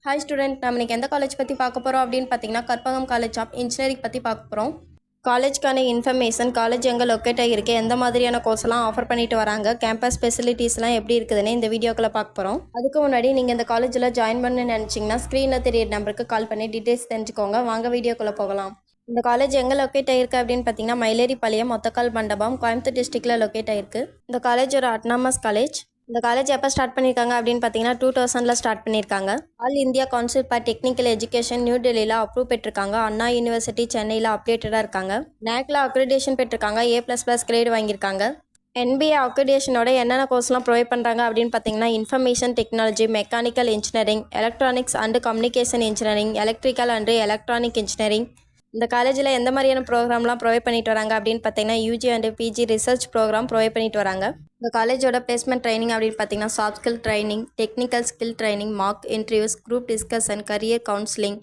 Hi student, நம்ம இன்னைக்கு எந்த காலேஜ் பற்றி பார்க்க போகிறோம் அப்படின்னு பார்த்தீங்கன்னா கற்பகம் காலேஜ் ஆஃப் இன்ஜினியரிங் பற்றி பார்க்க போகிறோம். காலேஜ்க்கான இன்ஃபர்மேஷன், காலேஜ் எங்கே லொக்கேட் ஆகிருக்கு, எந்த மாதிரியான கோர்ஸ்லாம் ஆஃபர் பண்ணிட்டு வராங்க, கேம்பஸ் ஃபெசிலிட்டிஸ்லாம் எப்படி இருக்குதுன்னு இந்த வீடியோக்குள்ளே பார்க்க போகிறோம். அதுக்கு முன்னாடி நீங்கள் இந்த காலேஜில் ஜாயின் பண்ண நினச்சிங்கன்னா ஸ்க்ரீனில் தெரியிற நம்பருக்கு கால் பண்ணி டீட்டெயில்ஸ் தெரிஞ்சுக்கோங்க. வாங்க வீடியோக்குள்ளே போகலாம். இந்த காலேஜ் எங்கே லொக்கேட் ஆகிருக்கு அப்படின்னு பார்த்தீங்கன்னா மயிலேறிப்பாளையம் ஒத்தக்கால் மண்டபம், கோயம்புத்தூர் டிஸ்ட்ரிக்டில் லொக்கேட் ஆகிருக்கு. இந்த காலேஜ் ஒரு அட்டானமஸ் காலேஜ். இந்த காலேஜ் எப்போ ஸ்டார்ட் பண்ணியிருக்காங்க அப்படின்னு பார்த்தீங்கன்னா 2000 ஸ்டார்ட் பண்ணியிருக்காங்க. All India council for technical education new டெல்லியில் அப்ரூவ் பெற்றிருக்காங்க. அண்ணா யூனிவர்சிட்டி சென்னையில் அப்டேட்டடாக இருக்காங்க. நேக்ல அக்ரிடேஷன் பெற்றிருக்காங்க. A++ கிரேட் வாங்கியிருக்காங்க. NBA அக்ரிடேஷனோட என்னென்ன கோர்ஸ்லாம் ப்ரொவைட் பண்ணுறாங்க அப்படின்னு பார்த்தீங்கன்னா information technology, mechanical engineering, electronics and communication engineering, electrical and electronic engineering. இந்த காலேஜில் எந்த மாதிரியான ப்ரோக்ராம்லாம் ப்ரொவைட் பண்ணிட்டு வராங்க அப்படின்னு பார்த்தீங்கன்னா UG and PG research program provide பண்ணிட்டு வராங்க. இந்த காலேஜோட பிளேஸ்மெண்ட் ட்ரைனிங் அப்படின்னு பார்த்தீங்கன்னா soft skill training, technical skill training, mock interviews, group discussion, career counselling,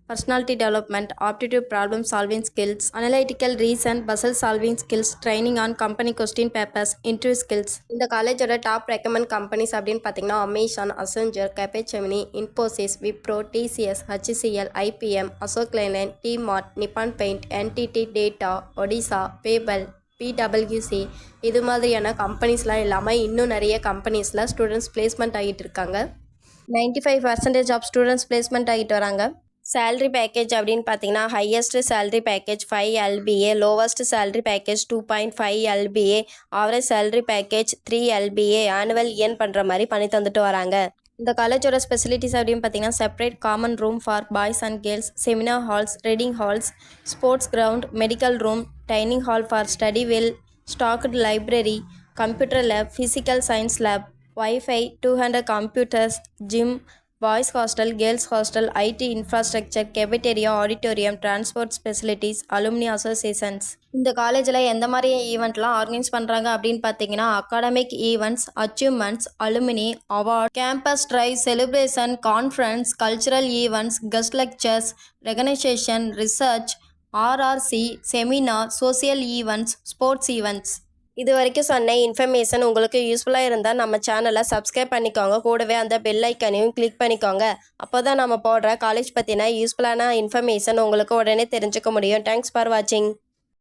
personality development, aptitude problem solving skills, analytical reason, puzzle solving skills, training on company question papers, interview skills. இந்த காலேஜோட top recommend companies அப்படின்னு பார்த்தீங்கன்னா Amazon, Accenture, Capgemini, Infosys, Wipro, TCS, HCL, IPM, Ashok Leyland, DMart, Nippon Paint, NTT data, Odisha, PayPal, PwC இது மாதிரியான கம்பெனிஸ்லாம் இல்லாமல் இன்னும் நிறைய கம்பெனிஸில் ஸ்டூடெண்ட்ஸ் பிளேஸ்மெண்ட் ஆகிட்டு இருக்காங்க. 95% ஆஃப் ஸ்டூடெண்ட்ஸ் பிளேஸ்மெண்ட் ஆகிட்டு வராங்க. சேலரி பேக்கேஜ் அப்படின்னு பார்த்தீங்கன்னா highest salary package 5 LBA, lowest salary package 2.5 LBA, average salary package 3 LBA annual earn பண்ணுற மாதிரி பண்ணி தந்துட்டு வராங்க. இந்த காலேஜோட ஸ்பெசிலிட்டிஸ் அப்படின்னு பார்த்தீங்கன்னா separate common room for boys and girls, seminar halls, reading halls, sports ground, medical room, dining hall for study well, stocked library, computer lab, physical science lab, wifi, 200 computers, gym, boys hostel, girls hostel, IT infrastructure, cafeteria, auditorium, transport facilities, alumni associations. இந்த காலேஜில் எந்த மாதிரி ஈவெண்ட்லாம் organise பண்ணுறாங்க அப்படின்னு பார்த்தீங்கன்னா academic events, achievements, alumni, award, campus drive, celebration, conference, cultural events, guest lectures, recognition, research, RRC, seminar, social events, sports events. இது வரைக்கும் சொன்ன இன்ஃபர்மேஷன் உங்களுக்கு யூஸ்ஃபுல்லாக இருந்தால் நம்ம சேனலை சப்ஸ்கிரைப் பண்ணிக்கோங்க. கூடவே அந்த பெல் ஐக்கனையும் கிளிக் பண்ணிக்கோங்க. அப்போ தான் நம்ம போடுற காலேஜ் பற்றின யூஸ்ஃபுல்லான இன்ஃபர்மேஷன் உங்களுக்கு உடனே தெரிஞ்சுக்க முடியும். தேங்க்ஸ் ஃபார் வாட்சிங்.